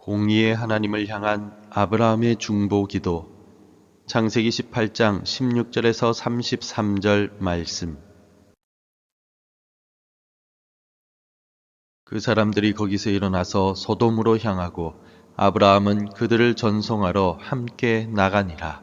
공의의 하나님을 향한 아브라함의 중보기도. 창세기 18장 16절에서 33절 말씀. 그 사람들이 거기서 일어나서 소돔으로 향하고 아브라함은 그들을 전송하러 함께 나가니라.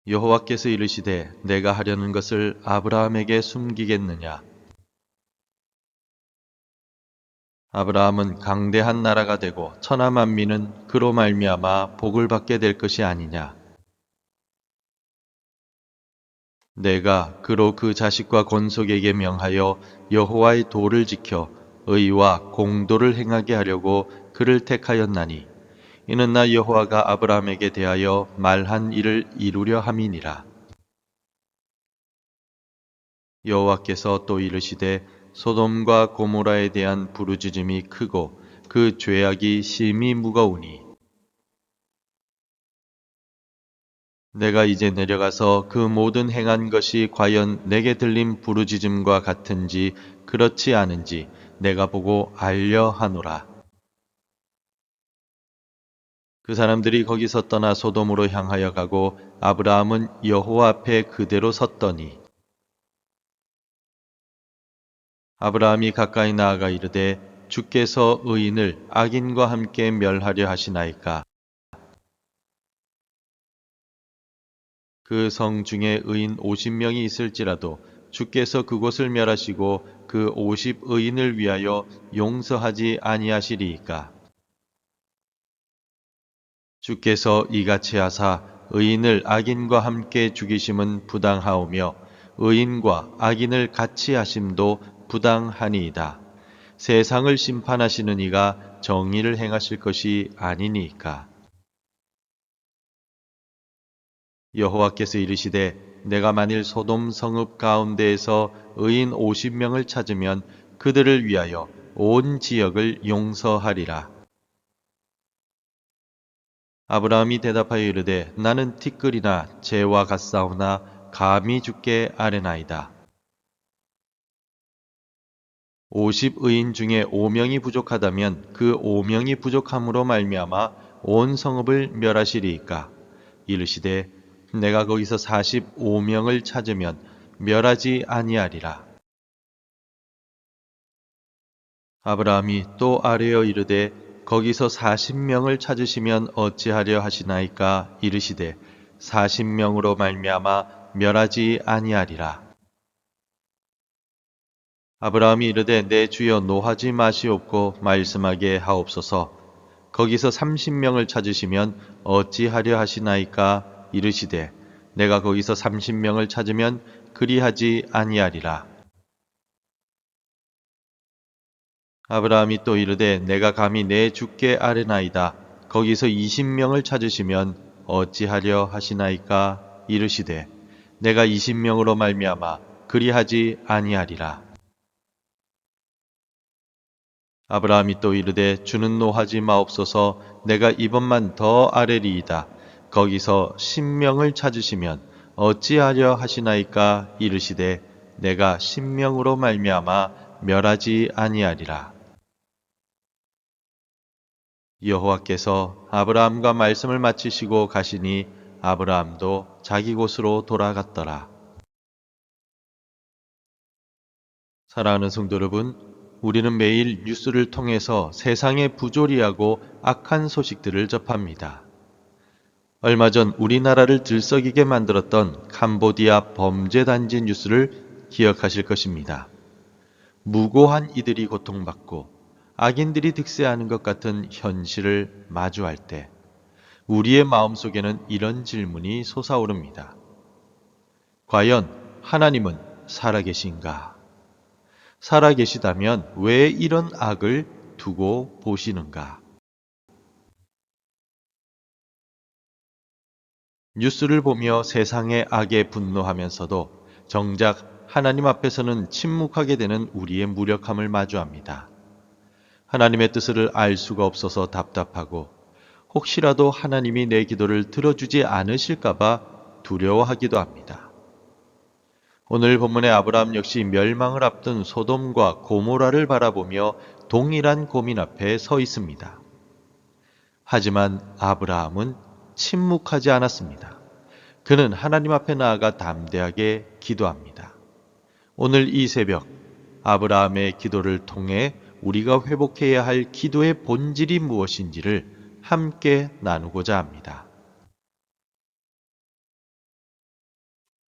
여호와께서 이르시되 내가 하려는 것을 아브라함에게 숨기겠느냐. 아브라함은 강대한 나라가 되고 천하 만민은 그로 말미암아 복을 받게 될 것이 아니냐. 내가 그로 그 자식과 권속에게 명하여 여호와의 도를 지켜 의와 공도를 행하게 하려고 그를 택하였나니 이는 나 여호와가 아브라함에게 대하여 말한 일을 이루려 함이니라. 여호와께서 또 이르시되 소돔과 고모라에 대한 부르짖음이 크고 그 죄악이 심히 무거우니 내가 이제 내려가서 그 모든 행한 것이 과연 내게 들린 부르짖음과 같은지 그렇지 않은지 내가 보고 알려 하노라. 그 사람들이 거기서 떠나 소돔으로 향하여 가고 아브라함은 여호와 앞에 그대로 섰더니 아브라함이 가까이 나아가 이르되 주께서 의인을 악인과 함께 멸하려 하시나이까. 그 성 중에 의인 50명이 있을지라도 주께서 그곳을 멸하시고 그 50의인을 위하여 용서하지 아니하시리이까. 주께서 이같이 하사 의인을 악인과 함께 죽이심은 부당하오며 의인과 악인을 같이 하심도 부당하니이다. 세상을 심판하시는 이가 정의를 행하실 것이 아니니까. 여호와께서 이르시되 내가 만일 소돔 성읍 가운데에서 의인 50명을 찾으면 그들을 위하여 온 지역을 용서하리라. 아브라함이 대답하여 이르되 나는 티끌이나 재와 같사오나 감히 주께 아뢰나이다. 50의인 중에 5명이 부족하다면 그 5명이 부족함으로 말미암아 온 성읍을 멸하시리이까. 이르시되 내가 거기서 45명을 찾으면 멸하지 아니하리라. 아브라함이 또 아뢰어 이르되 거기서 40명을 찾으시면 어찌하려 하시나이까. 이르시되 40명으로 말미암아 멸하지 아니하리라. 아브라함이 이르되 내 주여 노하지 마시옵고 말씀하게 하옵소서. 거기서 30명을 찾으시면 어찌하려 하시나이까. 이르시되 내가 거기서 30명을 찾으면 그리하지 아니하리라. 아브라함이 또 이르되 내가 감히 내 주께 아뢰나이다. 거기서 20명을 찾으시면 어찌하려 하시나이까. 이르시되 내가 20명으로 말미암아 그리하지 아니하리라. 아브라함이 또 이르되 주는 노하지 마옵소서. 내가 이번만 더 아뢰리이다. 거기서 10명을 찾으시면 어찌하려 하시나이까. 이르시되 내가 10명으로 말미암아 멸하지 아니하리라. 여호와께서 아브라함과 말씀을 마치시고 가시니 아브라함도 자기 곳으로 돌아갔더라. 사랑하는 성도 여러분, 우리는 매일 뉴스를 통해서 세상의 부조리하고 악한 소식들을 접합니다. 얼마 전 우리나라를 들썩이게 만들었던 캄보디아 범죄단지 뉴스를 기억하실 것입니다. 무고한 이들이 고통받고 악인들이 득세하는 것 같은 현실을 마주할 때 우리의 마음속에는 이런 질문이 솟아오릅니다. 과연 하나님은 살아계신가? 살아계시다면 왜 이런 악을 두고 보시는가? 뉴스를 보며 세상의 악에 분노하면서도 정작 하나님 앞에서는 침묵하게 되는 우리의 무력함을 마주합니다. 하나님의 뜻을 알 수가 없어서 답답하고 혹시라도 하나님이 내 기도를 들어주지 않으실까봐 두려워하기도 합니다. 오늘 본문의 아브라함 역시 멸망을 앞둔 소돔과 고모라를 바라보며 동일한 고민 앞에 서 있습니다. 하지만 아브라함은 침묵하지 않았습니다. 그는 하나님 앞에 나아가 담대하게 기도합니다. 오늘 이 새벽 아브라함의 기도를 통해 우리가 회복해야 할 기도의 본질이 무엇인지를 함께 나누고자 합니다.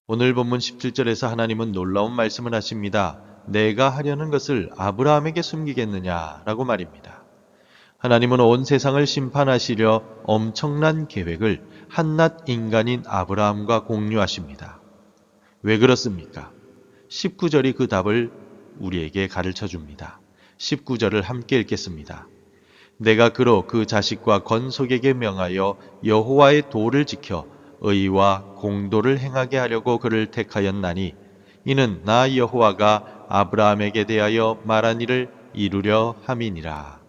오늘 본문 17절에서 하나님은 놀라운 말씀을 하십니다. 내가 하려는 것을 아브라함에게 숨기겠느냐라고 말입니다. 하나님은 온 세상을 심판하시려 엄청난 계획을 한낱 인간인 아브라함과 공유하십니다. 왜 그렇습니까? 19절이 그 답을 우리에게 가르쳐 줍니다. 19절을 함께 읽겠습니다. 내가 그로 그 자식과 건속에게 명하여 여호와의 도를 지켜 의와 공도를 행하게 하려고 그를 택하였나니 이는 나 여호와가 아브라함에게 대하여 말한 일을 이루려 함이니라.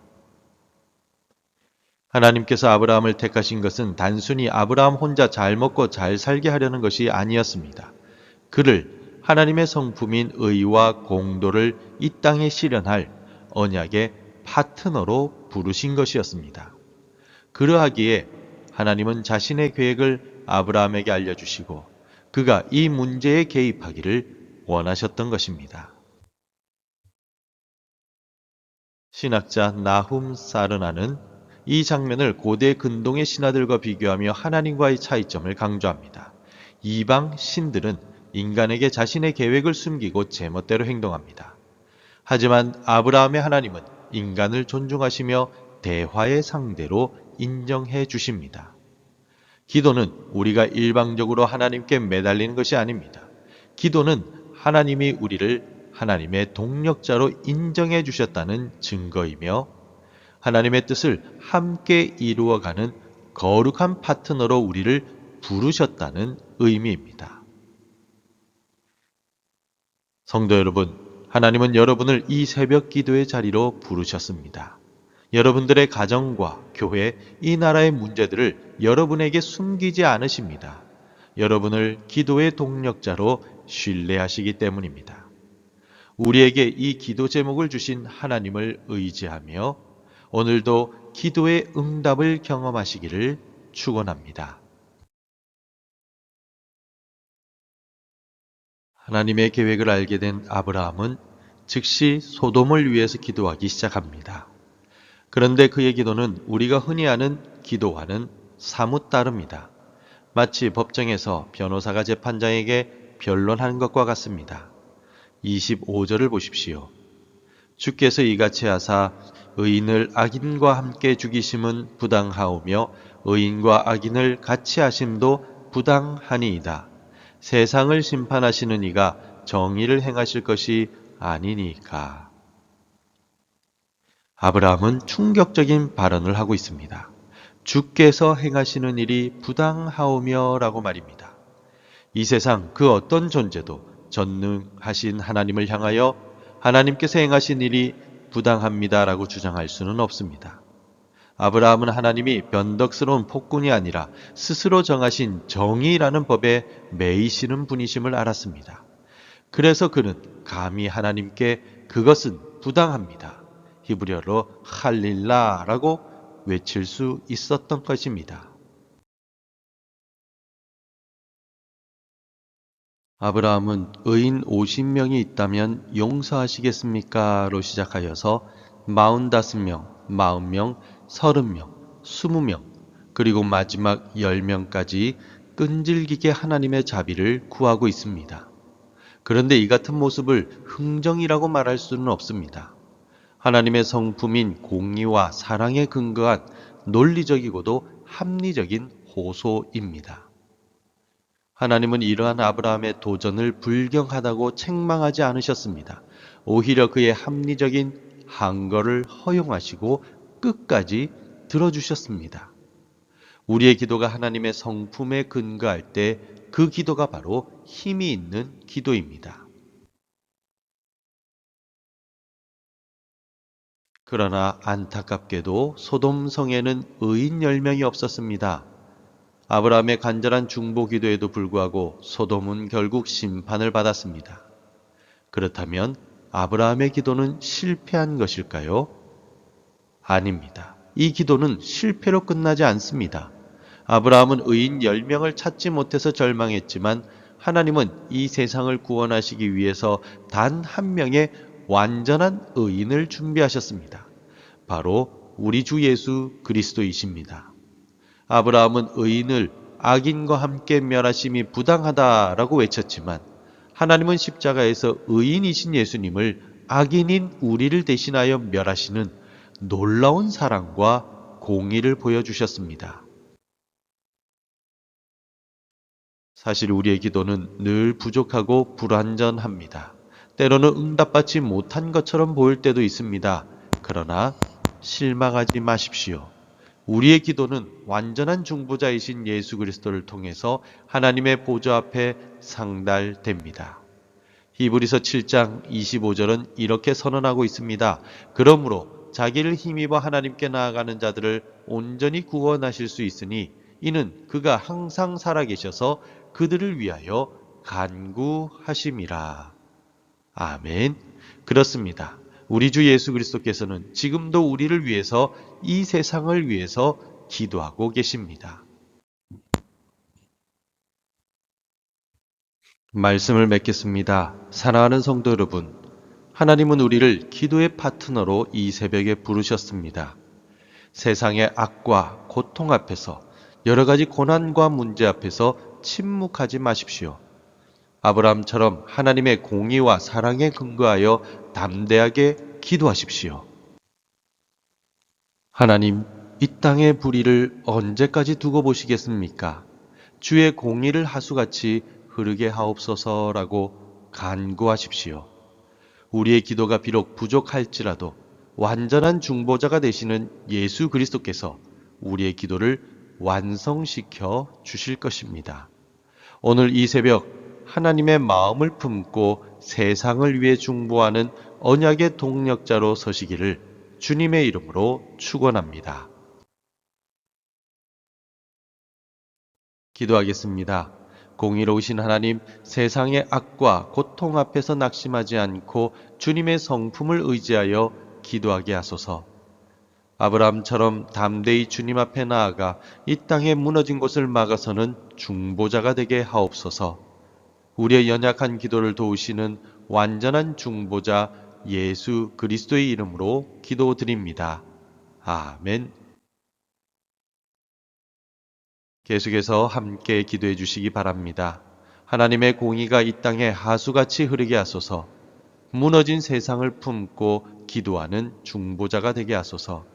하나님께서 아브라함을 택하신 것은 단순히 아브라함 혼자 잘 먹고 잘 살게 하려는 것이 아니었습니다. 그를 하나님의 성품인 의와 공도를 이 땅에 실현할 언약의 파트너로 부르신 것이었습니다. 그러하기에 하나님은 자신의 계획을 아브라함에게 알려주시고 그가 이 문제에 개입하기를 원하셨던 것입니다. 신학자 나훔 사르나는 이 장면을 고대 근동의 신화들과 비교하며 하나님과의 차이점을 강조합니다. 이방 신들은 인간에게 자신의 계획을 숨기고 제멋대로 행동합니다. 하지만 아브라함의 하나님은 인간을 존중하시며 대화의 상대로 인정해 주십니다. 기도는 우리가 일방적으로 하나님께 매달리는 것이 아닙니다. 기도는 하나님이 우리를 하나님의 동력자로 인정해 주셨다는 증거이며 하나님의 뜻을 함께 이루어가는 거룩한 파트너로 우리를 부르셨다는 의미입니다. 성도 여러분, 하나님은 여러분을 이 새벽 기도의 자리로 부르셨습니다. 여러분들의 가정과 교회, 이 나라의 문제들을 여러분에게 숨기지 않으십니다. 여러분을 기도의 동력자로 신뢰하시기 때문입니다. 우리에게 이 기도 제목을 주신 하나님을 의지하며 오늘도 기도의 응답을 경험하시기를 축원합니다. 하나님의 계획을 알게 된 아브라함은 즉시 소돔을 위해서 기도하기 시작합니다. 그런데 그의 기도는 우리가 흔히 아는 기도와는 사뭇 다릅니다. 마치 법정에서 변호사가 재판장에게 변론하는 것과 같습니다. 25절을 보십시오. 주께서 이같이 하사 의인을 악인과 함께 죽이심은 부당하오며 의인과 악인을 같이 하심도 부당하니이다. 세상을 심판하시는 이가 정의를 행하실 것이 아니니까. 아브라함은 충격적인 발언을 하고 있습니다. 주께서 행하시는 일이 부당하오며 라고 말입니다. 이 세상 그 어떤 존재도 전능하신 하나님을 향하여 하나님께서 행하신 일이 부당합니다 라고 주장할 수는 없습니다. 아브라함은 하나님이 변덕스러운 폭군이 아니라 스스로 정하신 정의라는 법에 매이시는 분이심을 알았습니다. 그래서 그는 감히 하나님께 그것은 부당합니다. 히브리어로 할릴라라고 외칠 수 있었던 것입니다. 아브라함은 의인 50명이 있다면 용서하시겠습니까? 로 시작하여서 45명, 40명, 30명, 20명, 그리고 마지막 10명까지 끈질기게 하나님의 자비를 구하고 있습니다. 그런데 이 같은 모습을 흥정이라고 말할 수는 없습니다. 하나님의 성품인 공의와 사랑에 근거한 논리적이고도 합리적인 호소입니다. 하나님은 이러한 아브라함의 도전을 불경하다고 책망하지 않으셨습니다. 오히려 그의 합리적인 항거를 허용하시고 끝까지 들어주셨습니다. 우리의 기도가 하나님의 성품에 근거할 때 그 기도가 바로 힘이 있는 기도입니다. 그러나 안타깝게도 소돔 성에는 의인 10명이 없었습니다. 아브라함의 간절한 중보 기도에도 불구하고 소돔은 결국 심판을 받았습니다. 그렇다면 아브라함의 기도는 실패한 것일까요? 아닙니다. 이 기도는 실패로 끝나지 않습니다. 아브라함은 의인 10명을 찾지 못해서 절망했지만 하나님은 이 세상을 구원하시기 위해서 단 한 명의 완전한 의인을 준비하셨습니다. 바로 우리 주 예수 그리스도이십니다. 아브라함은 의인을 악인과 함께 멸하심이 부당하다라고 외쳤지만 하나님은 십자가에서 의인이신 예수님을 악인인 우리를 대신하여 멸하시는 놀라운 사랑과 공의를 보여주셨습니다. 사실 우리의 기도는 늘 부족하고 불완전합니다. 때로는 응답받지 못한 것처럼 보일 때도 있습니다. 그러나 실망하지 마십시오. 우리의 기도는 완전한 중보자이신 예수 그리스도를 통해서 하나님의 보좌 앞에 상달됩니다. 히브리서 7장 25절은 이렇게 선언하고 있습니다. 그러므로 자기를 힘입어 하나님께 나아가는 자들을 온전히 구원하실 수 있으니 이는 그가 항상 살아계셔서 그들을 위하여 간구하심이라. 아멘. 그렇습니다. 우리 주 예수 그리스도께서는 지금도 우리를 위해서 이 세상을 위해서 기도하고 계십니다. 말씀을 맺겠습니다. 사랑하는 성도 여러분, 하나님은 우리를 기도의 파트너로 이 새벽에 부르셨습니다. 세상의 악과 고통 앞에서 여러 가지 고난과 문제 앞에서 침묵하지 마십시오. 아브라함처럼 하나님의 공의와 사랑에 근거하여 담대하게 기도하십시오. 하나님, 이 땅의 불의를 언제까지 두고 보시겠습니까? 주의 공의를 하수같이 흐르게 하옵소서라고 간구하십시오. 우리의 기도가 비록 부족할지라도 완전한 중보자가 되시는 예수 그리스도께서 우리의 기도를 완성시켜 주실 것입니다. 오늘 이 새벽 하나님의 마음을 품고 세상을 위해 중보하는 언약의 동력자로 서시기를 주님의 이름으로 축원합니다. 기도하겠습니다. 공의로우신 하나님, 세상의 악과 고통 앞에서 낙심하지 않고 주님의 성품을 의지하여 기도하게 하소서. 아브라함처럼 담대히 주님 앞에 나아가 이 땅에 무너진 곳을 막아서는 중보자가 되게 하옵소서. 우리의 연약한 기도를 도우시는 완전한 중보자 예수 그리스도의 이름으로 기도드립니다. 아멘. 계속해서 함께 기도해 주시기 바랍니다. 하나님의 공의가 이 땅에 하수같이 흐르게 하소서. 무너진 세상을 품고 기도하는 중보자가 되게 하소서.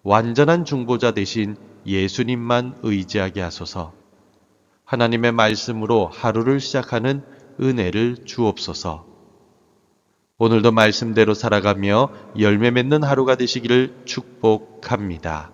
완전한 중보자 대신 예수님만 의지하게 하소서. 하나님의 말씀으로 하루를 시작하는 은혜를 주옵소서. 오늘도 말씀대로 살아가며 열매 맺는 하루가 되시기를 축복합니다.